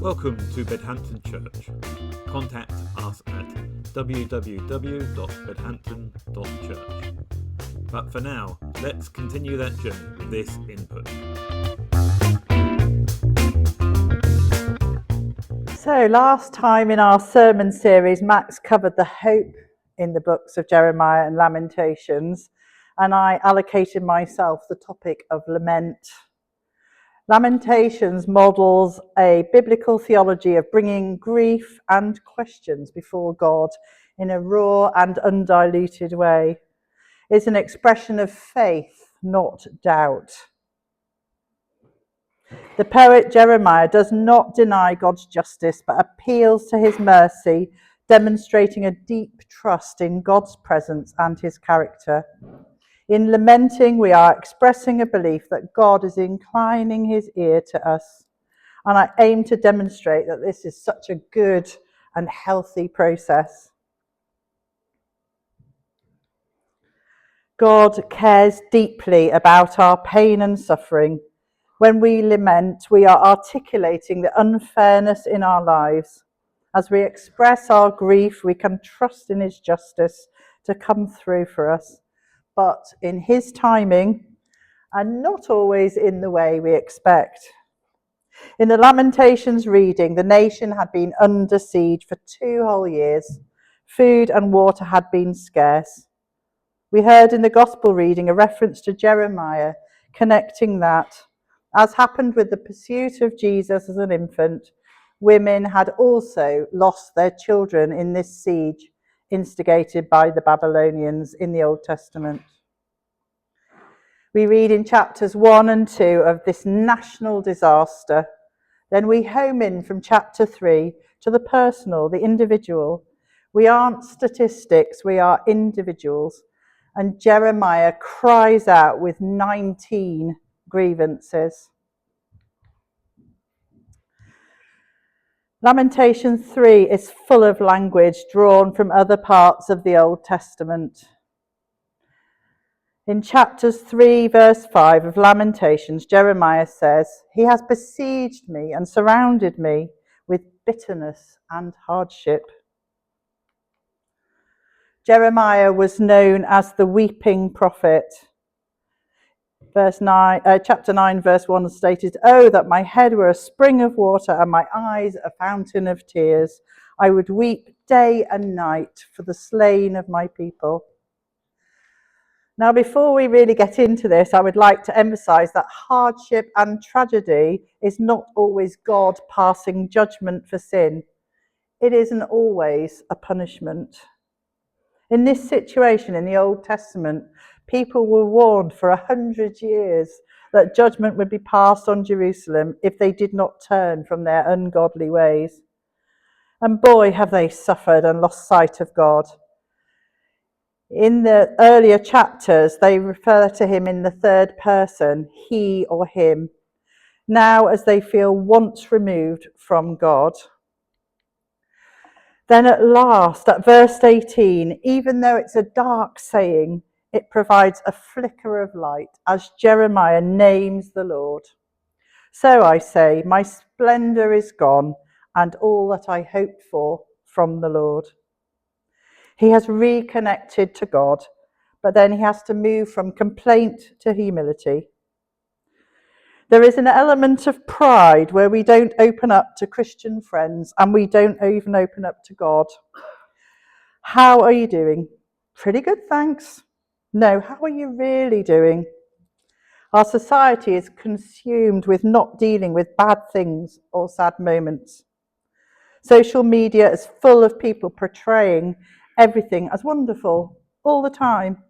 Welcome to Bedhampton Church. Contact us at www.bedhampton.church. But for now, let's continue that journey with this input. So last time in our sermon series, Max covered the hope in the books of Jeremiah and Lamentations, and I allocated myself the topic of lament. Lamentations models a biblical theology of bringing grief and questions before God in a raw and undiluted way. It's an expression of faith, not doubt. The poet Jeremiah does not deny God's justice, but appeals to his mercy, demonstrating a deep trust in God's presence and his character. In lamenting, we are expressing a belief that God is inclining his ear to us. And I aim to demonstrate that this is such a good and healthy process. God cares deeply about our pain and suffering. When we lament, we are articulating the unfairness in our lives. As we express our grief, we can trust in his justice to come through for us, but in his timing and not always in the way we expect. In the Lamentations reading, the nation had been under siege for 2 whole years. Food and water had been scarce. We heard in the gospel reading a reference to Jeremiah connecting that, as happened with the pursuit of Jesus as an infant, women had also lost their children in this siege instigated by the Babylonians in the Old Testament. We read in chapters 1 and 2 of this national disaster. Then we home in from chapter 3 to the personal, the individual. We aren't statistics, we are individuals. And Jeremiah cries out with 19 grievances. Lamentation 3 is full of language drawn from other parts of the Old Testament. In chapters 3, verse 5 of Lamentations, Jeremiah says, "He has besieged me and surrounded me with bitterness and hardship." Jeremiah was known as the weeping prophet. Chapter 9, verse 1 stated, "Oh, that my head were a spring of water and my eyes a fountain of tears. I would weep day and night for the slain of my people." Now, before we really get into this, I would like to emphasize that hardship and tragedy is not always God passing judgment for sin. It isn't always a punishment. In this situation in the Old Testament, people were warned for 100 years that judgment would be passed on Jerusalem if they did not turn from their ungodly ways. And boy, have they suffered and lost sight of God. In the earlier chapters, they refer to him in the third person, he or him, now as they feel once removed from God. Then at last, at verse 18, even though it's a dark saying, it provides a flicker of light as Jeremiah names the Lord. "So I say, my splendor is gone, and all that I hoped for from the Lord." He has reconnected to God, but then he has to move from complaint to humility. There is an element of pride where we don't open up to Christian friends and we don't even open up to God. "How are you doing?" "Pretty good, thanks." No, how are you really doing? Our society is consumed with not dealing with bad things or sad moments. Social media is full of people portraying everything as wonderful all the time.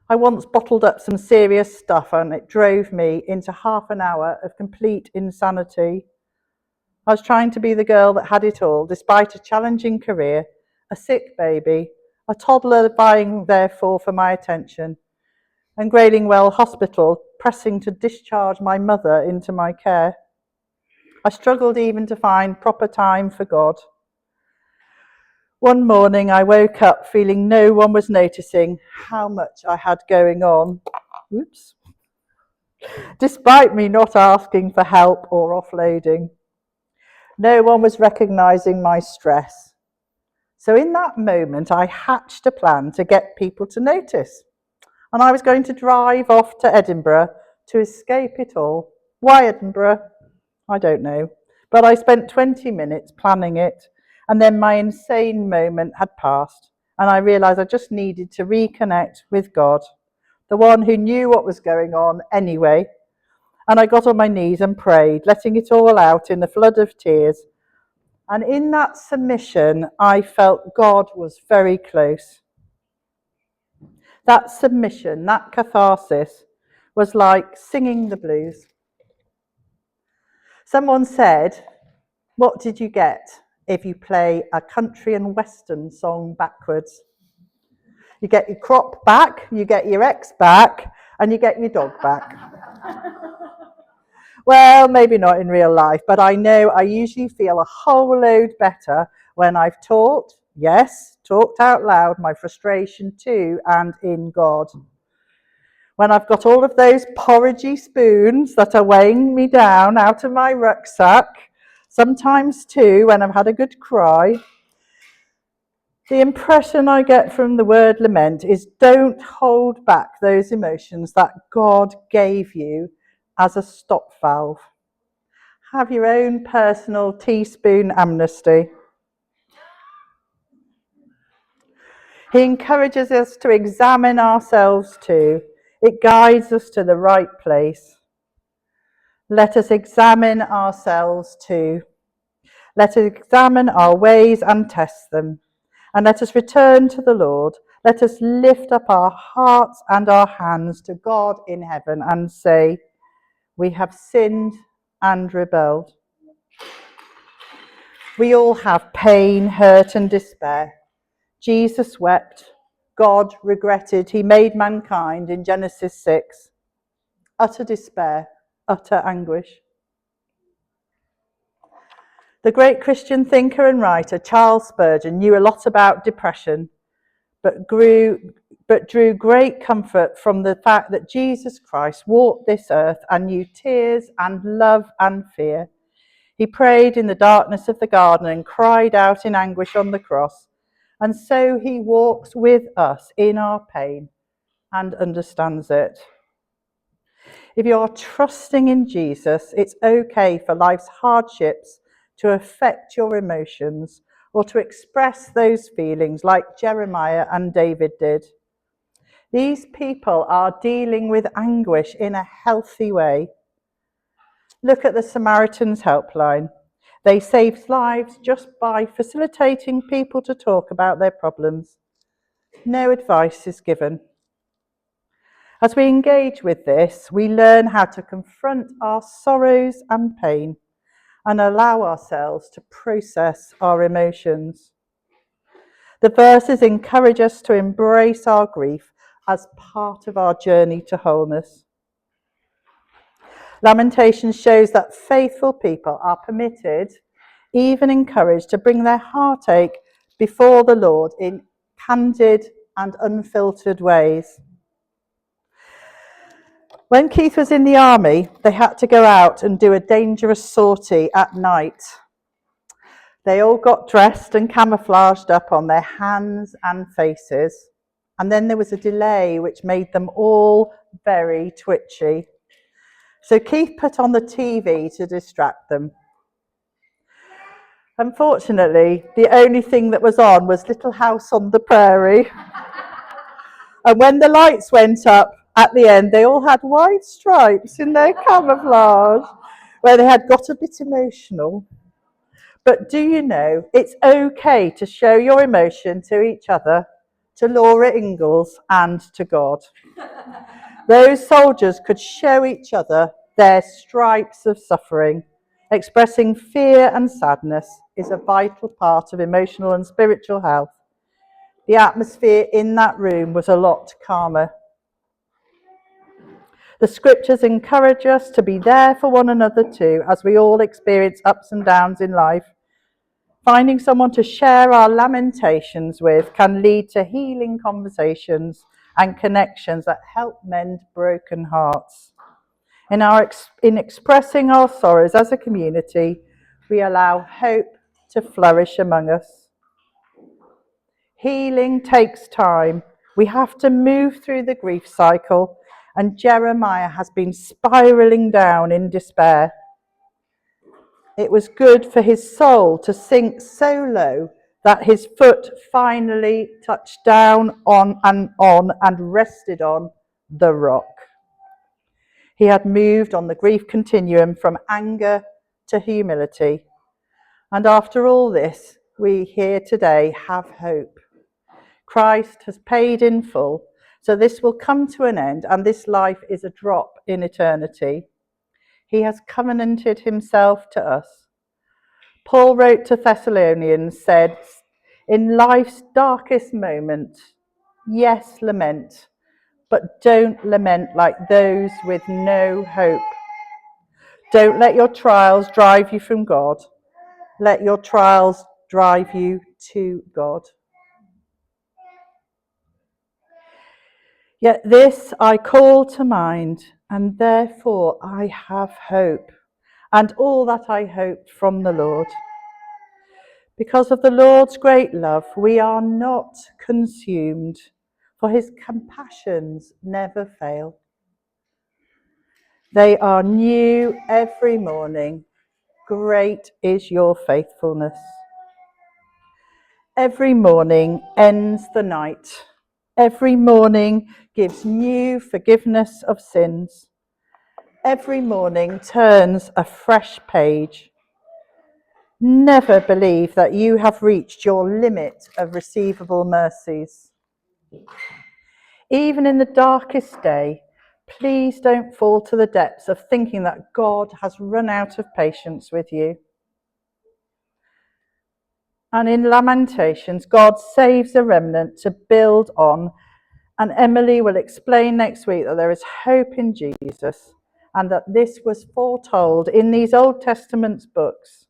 I once bottled up some serious stuff and it drove me into half an hour of complete insanity. I was trying to be the girl that had it all, despite a challenging career, a sick baby, a toddler vying therefore for my attention, and Graylingwell Hospital pressing to discharge my mother into my care. I struggled even to find proper time for God. One morning I woke up feeling no one was noticing how much I had going on. Oops. Despite me not asking for help or offloading. No one was recognising my stress. So in that moment, I hatched a plan to get people to notice. And I was going to drive off to Edinburgh to escape it all. Why Edinburgh? I don't know. But I spent 20 minutes planning it, and then my insane moment had passed, and I realised I just needed to reconnect with God, the one who knew what was going on anyway. And I got on my knees and prayed, letting it all out in a flood of tears. And in that submission, I felt God was very close. That submission, that catharsis, was like singing the blues. Someone said, what did you get if you play a country and western song backwards? You get your crop back, you get your ex back, and you get your dog back. Well, maybe not in real life, but I know I usually feel a whole load better when I've talked out loud, my frustration to and in God. When I've got all of those porridgey spoons that are weighing me down out of my rucksack, sometimes too when I've had a good cry, the impression I get from the word lament is don't hold back those emotions that God gave you as a stop valve. Have your own personal teaspoon amnesty. He encourages us to examine ourselves too. It guides us to the right place. Let us examine ourselves too. Let us examine our ways and test them. And let us return to the Lord. Let us lift up our hearts and our hands to God in heaven and say, we have sinned and rebelled. We all have pain, hurt and despair. Jesus wept. God regretted. He made mankind in Genesis 6. Utter despair, utter anguish. The great Christian thinker and writer Charles Spurgeon knew a lot about depression, but drew great comfort from the fact that Jesus Christ walked this earth and knew tears and love and fear. He prayed in the darkness of the garden and cried out in anguish on the cross. And so he walks with us in our pain and understands it. If you're trusting in Jesus, it's okay for life's hardships to affect your emotions or to express those feelings like Jeremiah and David did. These people are dealing with anguish in a healthy way. Look at the Samaritans' helpline. They saved lives just by facilitating people to talk about their problems. No advice is given. As we engage with this, we learn how to confront our sorrows and pain and allow ourselves to process our emotions. The verses encourage us to embrace our grief as part of our journey to wholeness. Lamentations shows that faithful people are permitted, even encouraged, to bring their heartache before the Lord in candid and unfiltered ways. When Keith was in the army, they had to go out and do a dangerous sortie at night. They all got dressed and camouflaged up on their hands and faces. And then there was a delay which made them all very twitchy. So Keith put on the TV to distract them. Unfortunately, the only thing that was on was Little House on the Prairie. And when the lights went up at the end, they all had white stripes in their camouflage, where they had got a bit emotional. But do you know, it's okay to show your emotion to each other, to Laura Ingalls and to God. Those soldiers could show each other their stripes of suffering. Expressing fear and sadness is a vital part of emotional and spiritual health. The atmosphere in that room was a lot calmer. The scriptures encourage us to be there for one another too, as we all experience ups and downs in life. Finding someone to share our lamentations with can lead to healing conversations and connections that help mend broken hearts. In expressing our sorrows as a community, We allow hope to flourish among us. Healing takes time. We have to move through the grief cycle, and Jeremiah has been spiraling down in despair. It was good for his soul to sink so low that his foot finally touched down on and rested on the rock. He had moved on the grief continuum from anger to humility. And after all this, we here today have hope. Christ has paid in full, so this will come to an end, and this life is a drop in eternity. He has covenanted himself to us. Paul wrote to Thessalonians, said, in life's darkest moment, yes, lament, but don't lament like those with no hope. Don't let your trials drive you from God. Let your trials drive you to God. Yet this I call to mind, and therefore I have hope, and all that I hoped from the Lord. Because of the Lord's great love, we are not consumed, for his compassions never fail. They are new every morning. Great is your faithfulness. Every morning ends the night. Every morning gives new forgiveness of sins. Every morning turns a fresh page. Never believe that you have reached your limit of receivable mercies. Even in the darkest day, please don't fall to the depths of thinking that God has run out of patience with you. And in Lamentations, God saves a remnant to build on. And Emily will explain next week that there is hope in Jesus and that this was foretold in these Old Testament books.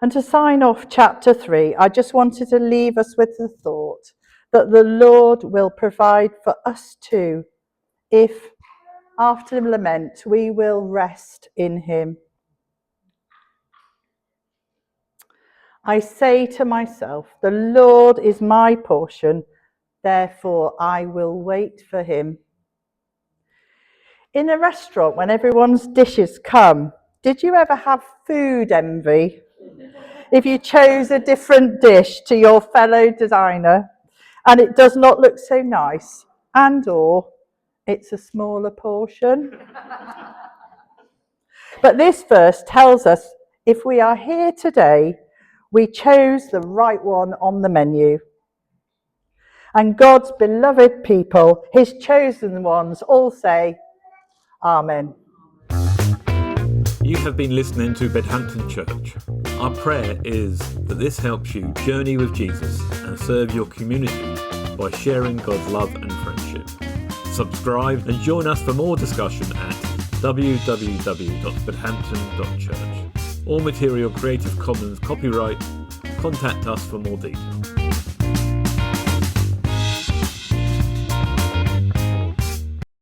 And to sign off chapter 3, I just wanted to leave us with the thought that the Lord will provide for us too if, after lament, we will rest in him. I say to myself, the Lord is my portion, therefore I will wait for him. In a restaurant, when everyone's dishes come, did you ever have food envy? If you chose a different dish to your fellow diner and it does not look so nice, and or it's a smaller portion. But this verse tells us if we are here today, we chose the right one on the menu. And God's beloved people, his chosen ones, all say, Amen. You have been listening to Bedhampton Church. Our prayer is that this helps you journey with Jesus and serve your community by sharing God's love and friendship. Subscribe and join us for more discussion at www.bedhampton.church. All material Creative Commons copyright. Contact us for more details.